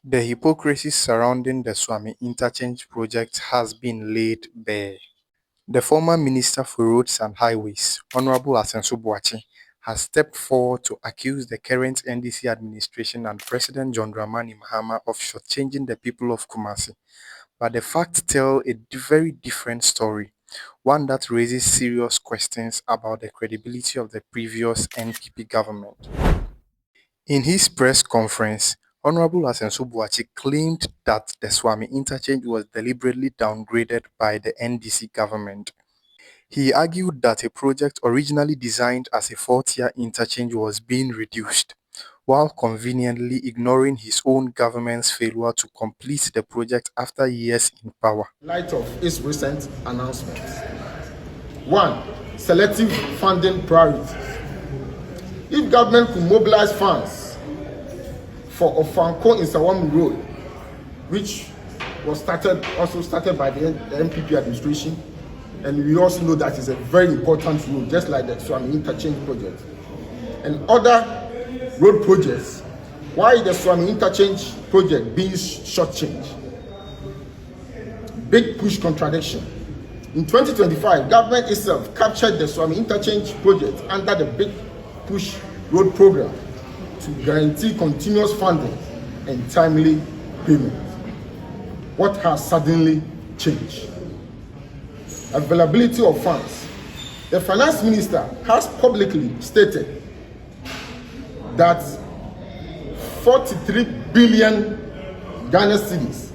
The hypocrisy surrounding the Swami Interchange project has been laid bare. The former Minister for Roads and Highways, Honorable Asenso Boakye, has stepped forward to accuse the current NDC administration and President John Dramani Mahama of shortchanging the people of Kumasi. But the facts tell a very different story, one that raises serious questions about the credibility of the previous NPP government. In his press conference, Honorable Asenso Boakye claimed that the Swami interchange was deliberately downgraded by the NDC government. He argued that a project originally designed as a fourth-tier interchange was being reduced, while conveniently ignoring his own government's failure to complete the project after years in power. In light of its recent announcements. 1. Selective funding priorities. If government could mobilize funds for Ofanko in Sawam Road, which was also started by the MPP administration, and we also know that it's a very important road, just like the Swami Interchange project, and other road projects, why is the Swami Interchange project being shortchanged? Big push contradiction. In 2025, government itself captured the Swami Interchange project under the Big Push Road program to guarantee continuous funding and timely payment. What has suddenly changed? Availability of funds. The finance minister has publicly stated that 43 billion Ghana cedis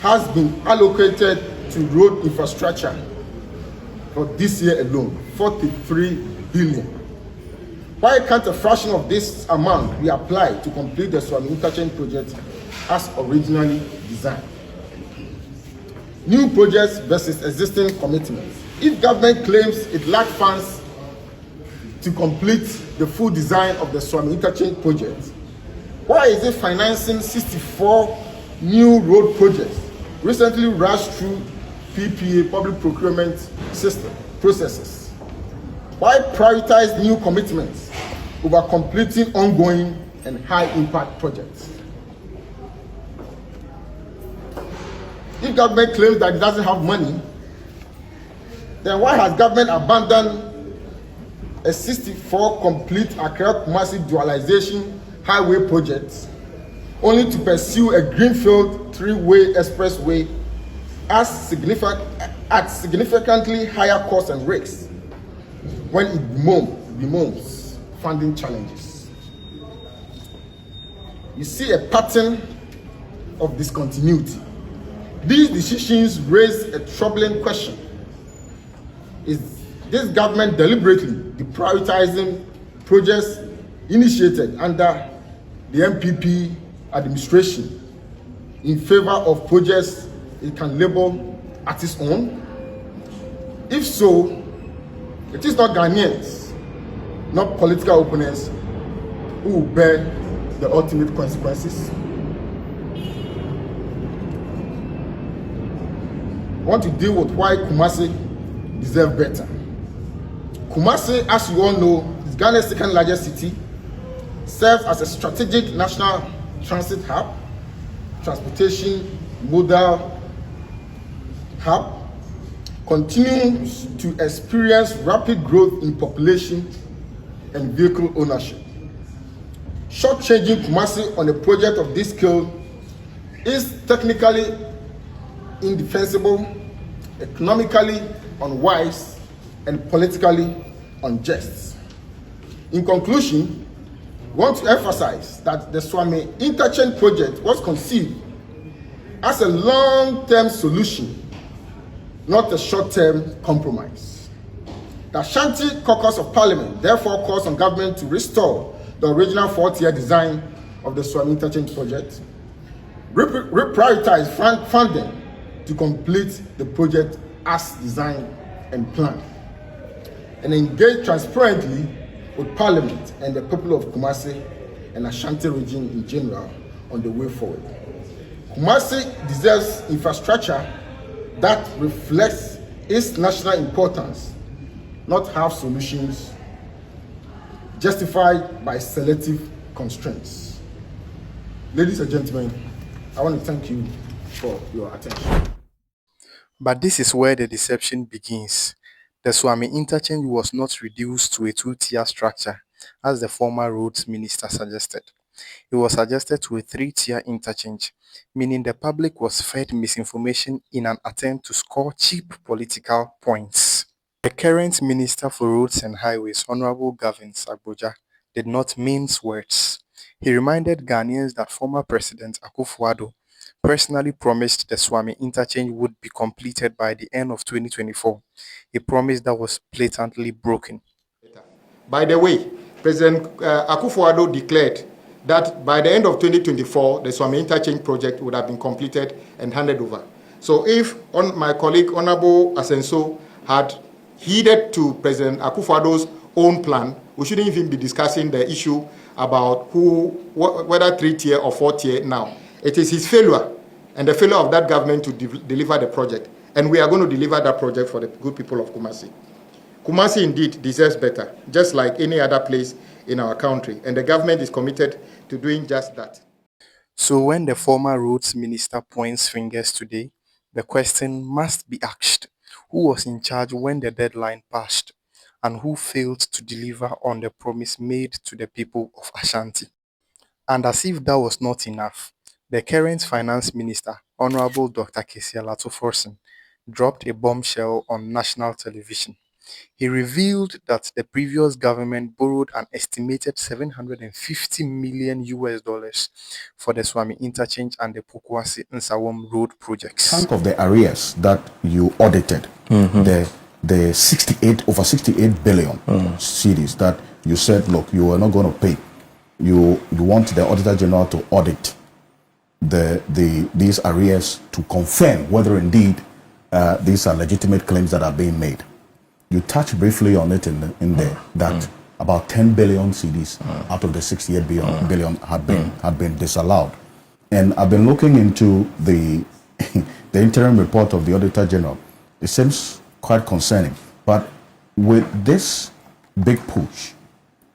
has been allocated to road infrastructure for this year alone. 43 billion. Why can't a fraction of this amount be applied to complete the Swami Interchange project as originally designed? New projects versus existing commitments. If government claims it lacks funds to complete the full design of the Swami Interchange project, why is it financing 64 new road projects recently rushed through PPA, public procurement system processes? Why prioritize new commitments over completing ongoing and high impact projects? If government claims that it doesn't have money, then why has government abandoned a 64 complete Accra Kumasi dualization highway project only to pursue a greenfield three-way expressway at significantly higher cost and risks when it bemoans funding challenges? You see a pattern of discontinuity. These decisions raise a troubling question. Is this government deliberately deprioritizing projects initiated under the MPP administration in favor of projects it can label at its own? If so, it is not Ghanaians, not political opponents, who will bear the ultimate consequences. I want to deal with why Kumasi deserves better. Kumasi, as you all know, is Ghana's second largest city, serves as a strategic national transit hub, transportation modal hub, continues to experience rapid growth in population and vehicle ownership. Shortchanging Kumasi on a project of this scale is technically indefensible, economically unwise, and politically unjust. In conclusion, we want to emphasize that the Swami Interchange project was conceived as a long-term solution, not a short-term compromise. The Ashanti Caucus of Parliament therefore calls on government to restore the original fourth-tier design of the Swami Interchange project, reprioritize funding to complete the project as designed and planned, and engage transparently with Parliament and the people of Kumasi and Ashanti region in general on the way forward. Kumasi deserves infrastructure that reflects its national importance, not half solutions justified by selective constraints. Ladies and gentlemen, I want to thank you for your attention. But this is where the deception begins. The Swami interchange was not reduced to a two-tier structure, as the former roads minister suggested. It was suggested to a three-tier interchange, meaning the public was fed misinformation in an attempt to score cheap political points. The current Minister for Roads and Highways, Honorable Gavin Sagboja, did not mince words. He reminded Ghanaians that former President Akufo-Addo personally promised the Swami interchange would be completed by the end of 2024, a promise that was blatantly broken. By the way, President Akufo-Addo declared that by the end of 2024, the Swami Interchange project would have been completed and handed over. So if my colleague, Honorable Asenso, had heeded to President Akufo-Addo's own plan, we shouldn't even be discussing the issue about whether three-tier or four-tier now. It is his failure and the failure of that government to deliver the project. And we are going to deliver that project for the good people of Kumasi. Kumasi indeed deserves better, just like any other place in our country, and the government is committed to doing just that. So when the former roads minister points fingers today, the question must be asked: who was in charge when the deadline passed, and who failed to deliver on the promise made to the people of Ashanti? And as if that was not enough, the current finance minister, Honorable Dr. Kesia Latoforsen, dropped a bombshell on national television. He revealed that the previous government borrowed an estimated 750 million US dollars for the Swami Interchange and the Pokuase Nsawam Road projects. Chunk of the arrears that you audited, the 68 billion cedis that you said, look, you are not going to pay. You want the Auditor General to audit these arrears to confirm whether indeed these are legitimate claims that are being made. You touched briefly on it in there that about 10 billion cedis out of the 68 billion had been disallowed. And I've been looking into the the interim report of the Auditor General. It seems quite concerning. But with this big push,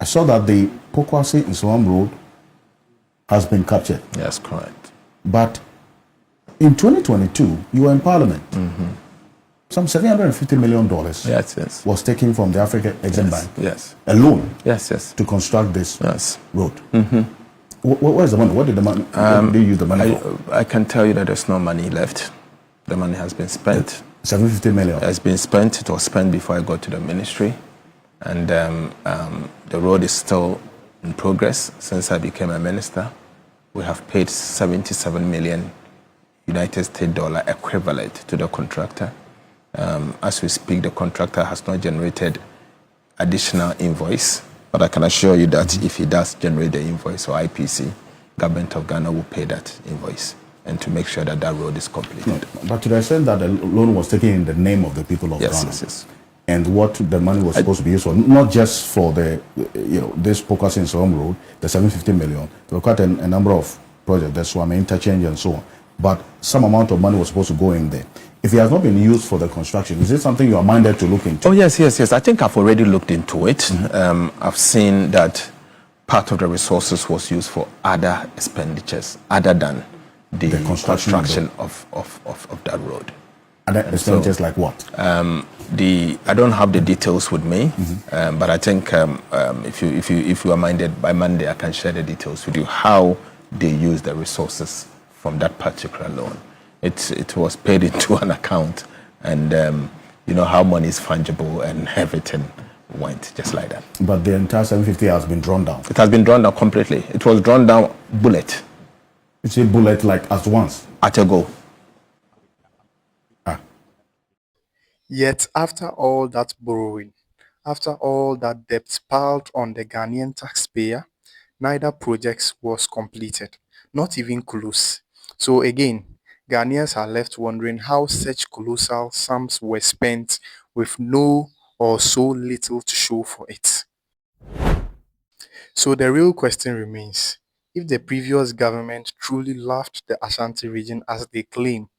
I saw that the Pokwase Nsawam Road has been captured. That's correct. But in 2022, you were in Parliament. Some $750 million Yes. was taken from the African Exim Bank Yes. alone Yes. to construct this Yes. road. Where's the money? What did the money? What did you use the money for? I can tell you that there's no money left. The money has been spent. 750 million. It has been spent. It was spent before I got to the ministry. And the road is still in progress since I became a minister. We have paid 77 million United States dollar equivalent to the contractor. As we speak, the contractor has not generated additional invoice, but I can assure you that if he does generate the invoice or IPC, government of Ghana will pay that invoice and to make sure that that road is completed. But to the extent that the loan was taken in the name of the people of Ghana, Yes. and what the money was supposed to be used for, not just for the this Pokwase Nsawam Road, the 750 million. There were quite a number of projects, the Swami Interchange and so on. But some amount of money was supposed to go in there. If it has not been used for the construction, is it something you are minded to look into? Oh, yes. I think I've already looked into it. I've seen that part of the resources was used for other expenditures other than the construction of that road. Other expenditures like what? I don't have the details with me, but I think if you are minded, by Monday I can share the details with you how they use the resources from that particular loan. It was paid into an account, and you know how money is fungible and everything went just like that. But the entire 750 has been drawn down. It has been drawn down completely. It was drawn down bullet It's a bullet like at once. at a go. Yet, after all that borrowing, after all that debt piled on the Ghanaian taxpayer, neither project was completed, not even close. So again, Ghanaians are left wondering how such colossal sums were spent with no or so little to show for it. So the real question remains: if the previous government truly loved the Ashanti region as they claim,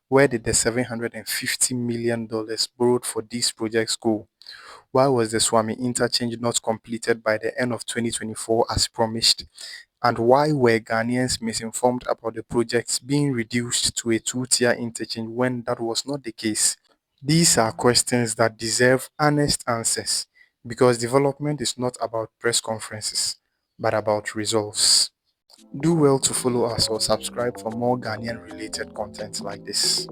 where did the $750 million borrowed for these projects go? Why was the Swami interchange not completed by the end of 2024 as promised? And why were Ghanaians misinformed about the projects being reduced to a two-tier interchange when that was not the case? These are questions that deserve honest answers because development is not about press conferences, but about results. Do well to follow us or subscribe for more Ghanaian related content like this.